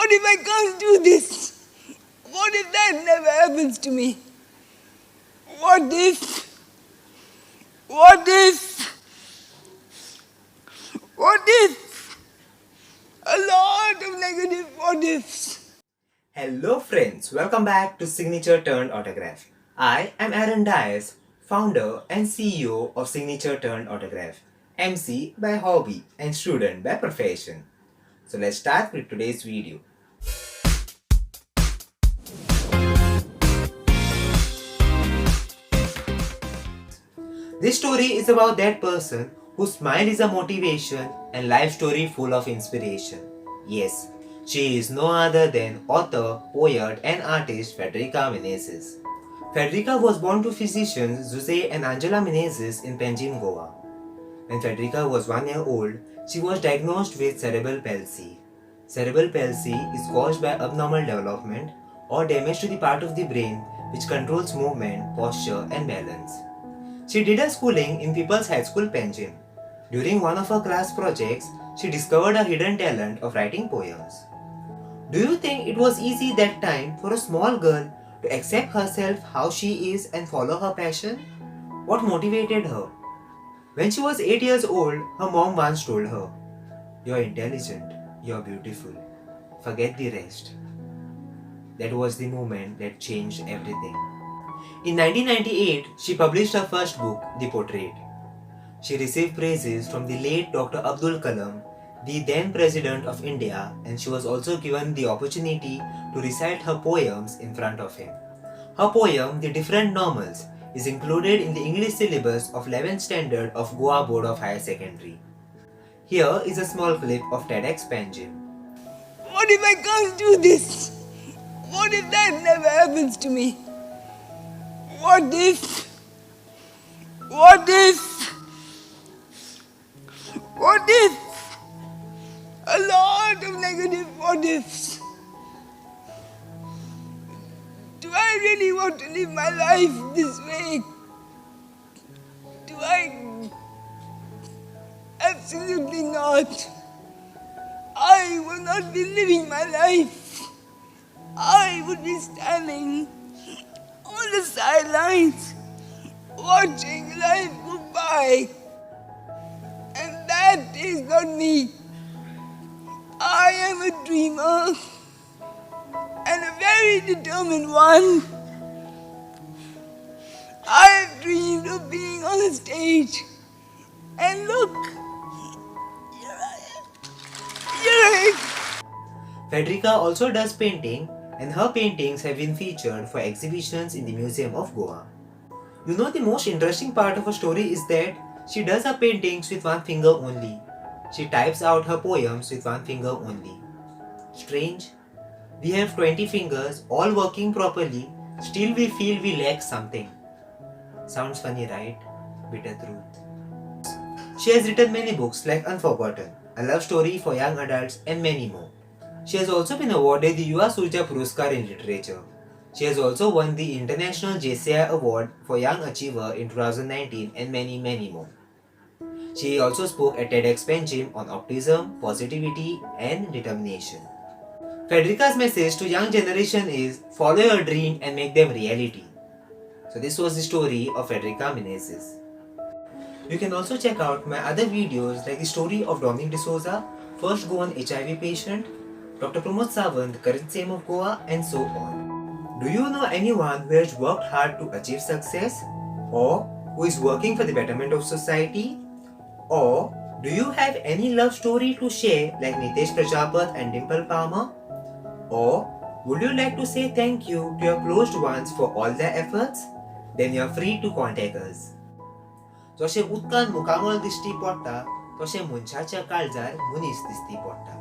What if I can't do this? What if that never happens to me? What if? What if? What if? A lot of negative what ifs. Hello friends, welcome back to Signature Turned Autograph. I am Aaron Dias, founder and CEO of Signature Turned Autograph, MC by hobby and student by profession. So let's start with today's video. This story is about that person whose smile is a motivation and life story full of inspiration. Yes, she is no other than author, poet and artist Frederika Menezes. Frederika was born to physicians Jose and Angela Menezes in Panjim, Goa. When Frederika was 1 year old, she was diagnosed with cerebral palsy. Cerebral palsy is caused by abnormal development or damage to the part of the brain which controls movement, posture and balance. She did her schooling in People's High School, Panjim. During one of her class projects, she discovered a hidden talent of writing poems. Do you think it was easy that time for a small girl to accept herself how she is and follow her passion? What motivated her? When she was 8 years old, her mom once told her, "You're intelligent, you're beautiful, forget the rest." That was the moment that changed everything. In 1998, she published her first book, The Portrait. She received praises from the late Dr. Abdul Kalam, the then President of India, and she was also given the opportunity to recite her poems in front of him. Her poem, The Different Normals, is included in the English syllabus of 11th Standard of Goa Board of Higher Secondary. Here is a small clip of TEDx Panjim. What if I can't do this? What if that never happens to me? What if? What if? What if? A lot of negative what ifs. Do I really want to live my life this way? Do I? Absolutely not. I will not be living my life. I would be standing on the sidelines, watching life go by. And that is not me. I am a dreamer, and a very determined one. I have dreamed of being on a stage, and look, here I am. Here I am. Frederika also does painting, and her paintings have been featured for exhibitions in the Museum of Goa. You know, the most interesting part of her story is that she does her paintings with one finger only. She types out her poems with one finger only. Strange? We have 20 fingers all working properly, still we feel we lack something. Sounds funny, right? Bitter truth. She has written many books like Unforgotten, a love story for young adults and many more. She has also been awarded the Yuva Surja Puruskar in literature. She has also won the International JCI Award for Young Achiever in 2019 and many more. She also spoke at TEDx Panjim on autism, positivity and determination. Frederika's message to young generation is follow your dream and make them reality. So this was the story of Frederika Menezes. You can also check out my other videos like the story of Dominic D'Souza, first Goan HIV patient, Dr. Pramod Sawant, current CM of Goa, and so on. Do you know anyone who has worked hard to achieve success? Or who is working for the betterment of society? Or do you have any love story to share like Nitesh Prajapat and Dimple Palmer? Or would you like to say thank you to your closed ones for all their efforts? Then you are free to contact us. जशें उदकान मुखामळ दिश्टी पडटा तशें मनशाच्या काळजार मनीस दिश्टी पडटा.